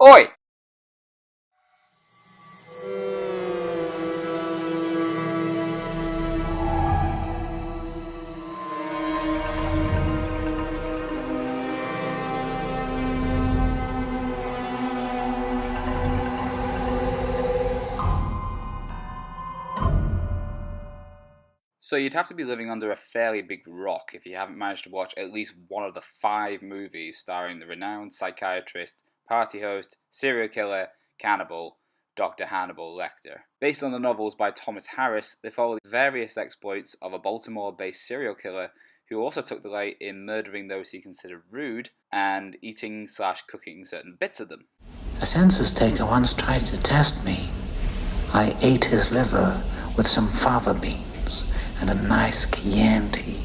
Oi! So you'd have to be living under a fairly big rock if you haven't managed to watch at least one of the 5 movies starring the renowned psychiatrist, party host, serial killer, cannibal, Dr. Hannibal Lecter. Based on the novels by Thomas Harris, they follow the various exploits of a Baltimore-based serial killer who also took delight in murdering those he considered rude and eating/cooking certain bits of them. A census taker once tried to test me. I ate his liver with some fava beans and a nice Chianti.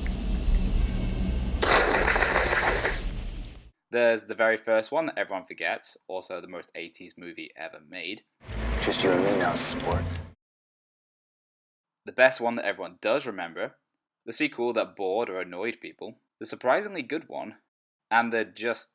There's the very first one that everyone forgets, also the most 80s movie ever made. Just you and me now, sport. The best one that everyone does remember, the sequel that bored or annoyed people, the surprisingly good one, and the just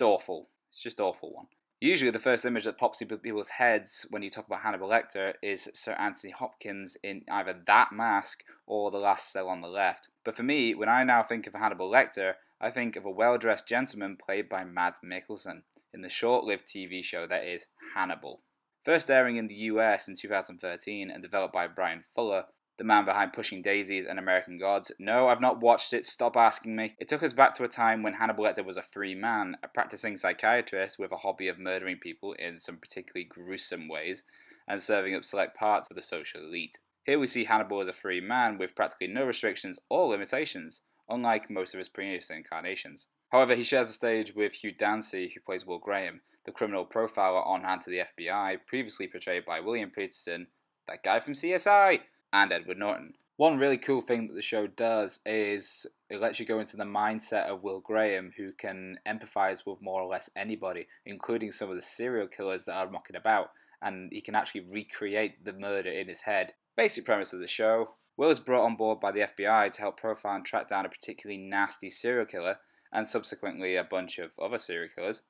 awful. It's just awful one. Usually the first image that pops into people's heads when you talk about Hannibal Lecter is Sir Anthony Hopkins in either that mask or The Last Cell on the Left. But for me, when I now think of Hannibal Lecter, I think of a well-dressed gentleman played by Mads Mikkelsen in the short-lived TV show that is Hannibal. First airing in the US in 2013 and developed by Brian Fuller, the man behind Pushing Daisies and American Gods. No, I've not watched it, stop asking me. It took us back to a time when Hannibal Lecter was a free man, a practicing psychiatrist with a hobby of murdering people in some particularly gruesome ways, and serving up select parts of the social elite. Here we see Hannibal as a free man with practically no restrictions or limitations, unlike most of his previous incarnations. However, he shares the stage with Hugh Dancy, who plays Will Graham, the criminal profiler on hand to the FBI, previously portrayed by William Peterson, that guy from CSI, and Edward Norton. One really cool thing that the show does is it lets you go into the mindset of Will Graham, who can empathize with more or less anybody, including some of the serial killers that are mucking about, and he can actually recreate the murder in his head. Basic premise of the show: Will is brought on board by the FBI to help profile and track down a particularly nasty serial killer, and subsequently a bunch of other serial killers.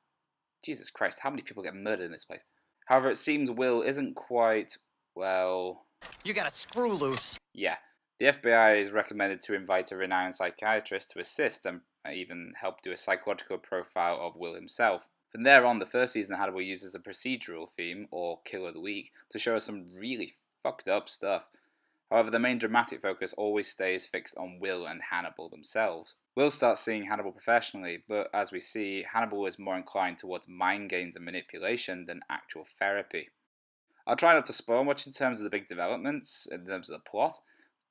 Jesus Christ, how many people get murdered in this place? However, it seems Will isn't quite, well... You got a screw loose. Yeah, the FBI is recommended to invite a renowned psychiatrist to assist and even help do a psychological profile of Will himself. From there on, the first season of Hannibal uses a procedural theme, or Kill of the Week, to show us some really fucked up stuff. However, the main dramatic focus always stays fixed on Will and Hannibal themselves. Will starts seeing Hannibal professionally, but as we see, Hannibal is more inclined towards mind games and manipulation than actual therapy. I'll try not to spoil much in terms of the big developments, in terms of the plot,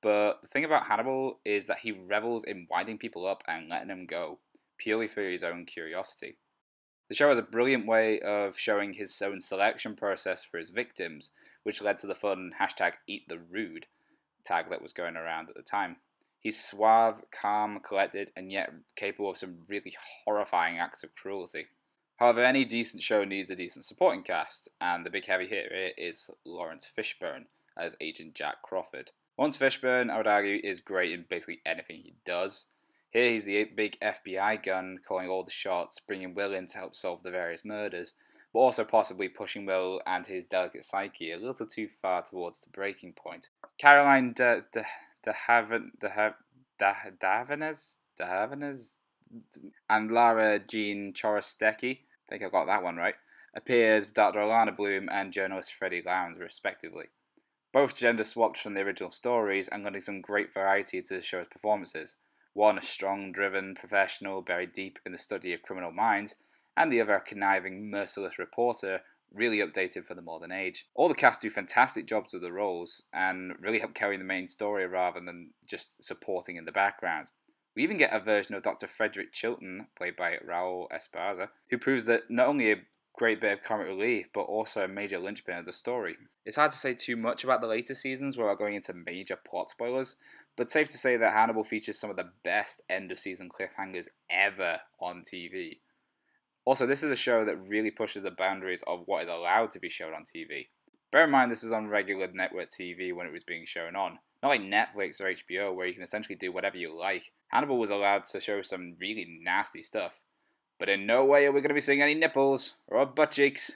but the thing about Hannibal is that he revels in winding people up and letting them go, purely for his own curiosity. The show has a brilliant way of showing his own selection process for his victims, which led to the fun #EatTheRude tag that was going around at the time. He's suave, calm, collected, and yet capable of some really horrifying acts of cruelty. However, any decent show needs a decent supporting cast, and the big heavy hitter here is Lawrence Fishburne as Agent Jack Crawford. Lawrence Fishburne, I would argue, is great in basically anything he does. Here he's the big FBI gun calling all the shots, bringing Will in to help solve the various murders, but also possibly pushing Will and his delicate psyche a little too far towards the breaking point. Caroline Daveners and Lara Jean Chorostecki, I think I got that one right, appears with Dr. Alana Bloom and journalist Freddie Lowndes, respectively. Both gender swapped from the original stories and lending some great variety to the show's performances. One a strong, driven professional buried deep in the study of criminal minds, and the other a conniving, merciless reporter really updated for the modern age. All the cast do fantastic jobs with the roles and really help carry the main story rather than just supporting in the background. We even get a version of Dr. Frederick Chilton, played by Raul Esparza, who proves that not only a great bit of comic relief, but also a major linchpin of the story. It's hard to say too much about the later seasons without going into major plot spoilers, but safe to say that Hannibal features some of the best end-of-season cliffhangers ever on TV. Also, this is a show that really pushes the boundaries of what is allowed to be shown on TV. Bear in mind this was on regular network TV when it was being shown on. Not like Netflix or HBO where you can essentially do whatever you like. Hannibal was allowed to show some really nasty stuff. But in no way are we going to be seeing any nipples or butt cheeks.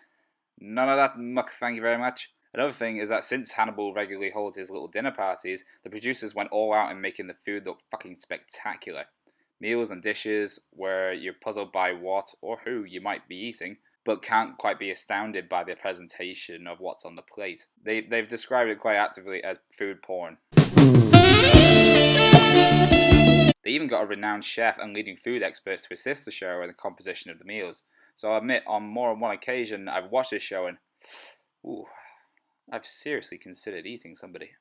None of that muck, thank you very much. Another thing is that since Hannibal regularly holds his little dinner parties, the producers went all out in making the food look fucking spectacular. Meals and dishes where you're puzzled by what or who you might be eating, but can't quite be astounded by the presentation of what's on the plate. They've described it quite actively as food porn. They even got a renowned chef and leading food experts to assist the show in the composition of the meals. So I'll admit, on more than one occasion, I've watched this show and, ooh, I've seriously considered eating somebody.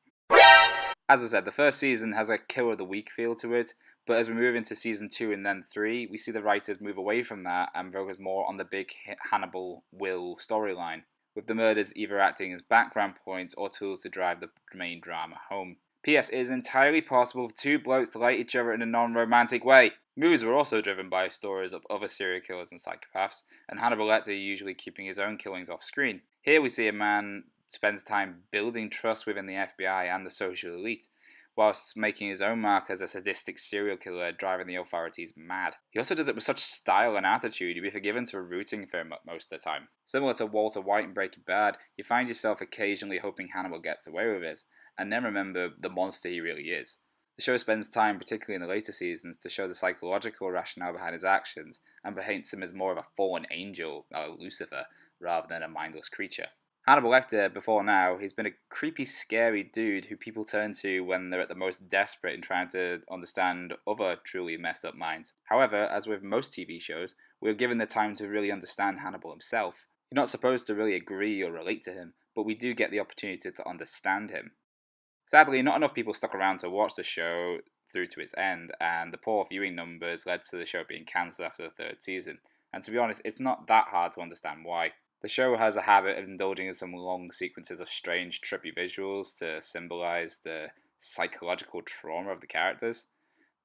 As I said, the first season has a killer of the week feel to it, but as we move into season 2 and then 3, we see the writers move away from that and focus more on the big Hannibal Will storyline, with the murders either acting as background points or tools to drive the main drama home. P.S. It is entirely possible for two blokes to like each other in a non-romantic way. Movies were also driven by stories of other serial killers and psychopaths, and Hannibal Lecter usually keeping his own killings off screen. Here we see a man spends time building trust within the FBI and the social elite, whilst making his own mark as a sadistic serial killer driving the authorities mad. He also does it with such style and attitude you'd be forgiven to rooting for him most of the time. Similar to Walter White in Breaking Bad, you find yourself occasionally hoping Hannibal gets away with it, and then remember the monster he really is. The show spends time, particularly in the later seasons, to show the psychological rationale behind his actions, and paints him as more of a fallen angel, Lucifer, rather than a mindless creature. Hannibal Lecter, before now, he's been a creepy, scary dude who people turn to when they're at the most desperate in trying to understand other truly messed up minds. However, as with most TV shows, we're given the time to really understand Hannibal himself. You're not supposed to really agree or relate to him, but we do get the opportunity to understand him. Sadly, not enough people stuck around to watch the show through to its end, and the poor viewing numbers led to the show being cancelled after the third season. And to be honest, it's not that hard to understand why. The show has a habit of indulging in some long sequences of strange, trippy visuals to symbolise the psychological trauma of the characters,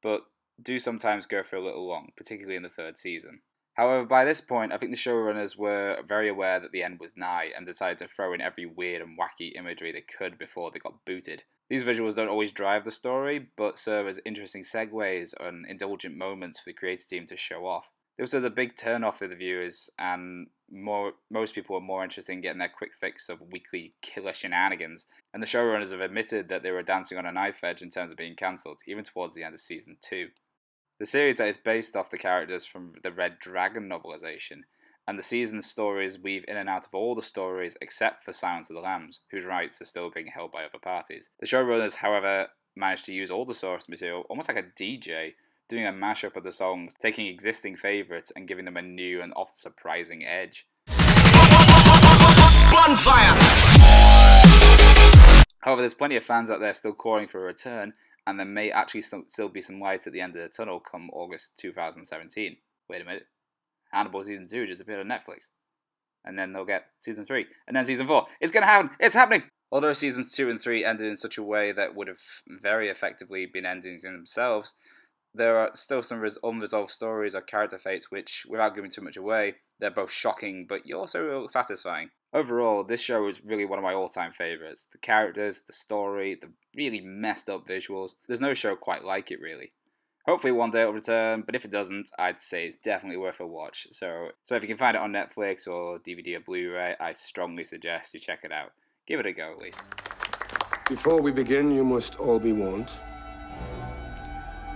but do sometimes go for a little long, particularly in the third season. However, by this point, I think the showrunners were very aware that the end was nigh and decided to throw in every weird and wacky imagery they could before they got booted. These visuals don't always drive the story, but serve as interesting segues and indulgent moments for the creative team to show off. They also the big turn-off for the viewers, and most people were more interested in getting their quick fix of weekly killer shenanigans, and the showrunners have admitted that they were dancing on a knife edge in terms of being cancelled, even towards the end of Season 2. The series is based off the characters from the Red Dragon novelization, and the season's stories weave in and out of all the stories except for Silence of the Lambs, whose rights are still being held by other parties. The showrunners, however, managed to use all the source material almost like a DJ, doing a mashup of the songs, taking existing favourites and giving them a new and often surprising edge. Bonfire! However, there's plenty of fans out there still calling for a return, and there may actually still be some light at the end of the tunnel come August 2017. Wait a minute. Hannibal Season 2 just appeared on Netflix. And then they'll get Season 3, and then Season 4. It's going to happen! It's happening! Although Seasons 2 and 3 ended in such a way that would have very effectively been endings in themselves, there are still some unresolved stories or character fates which, without giving too much away, they're both shocking but also satisfying. Overall, this show is really one of my all-time favourites. The characters, the story, the really messed up visuals. There's no show quite like it, really. Hopefully one day it'll return, but if it doesn't, I'd say it's definitely worth a watch. So if you can find it on Netflix or DVD or Blu-ray, I strongly suggest you check it out. Give it a go, at least. Before we begin, you must all be warned.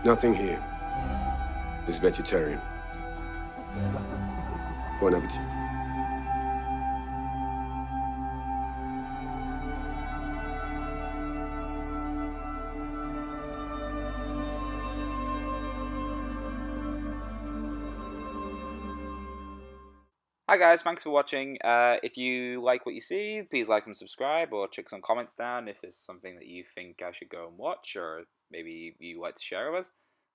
Nothing here is vegetarian. Bon appetit. Hi guys, thanks for watching. If you like what you see, please like and subscribe, or check some comments down if there's something that you think I should go and watch, or maybe you like to share with us.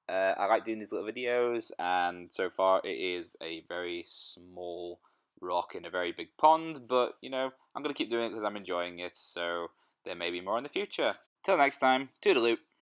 I like doing these little videos, and so far it is a very small rock in a very big pond, but, you know, I'm going to keep doing it because I'm enjoying it, so there may be more in the future. Till next time, toodaloo.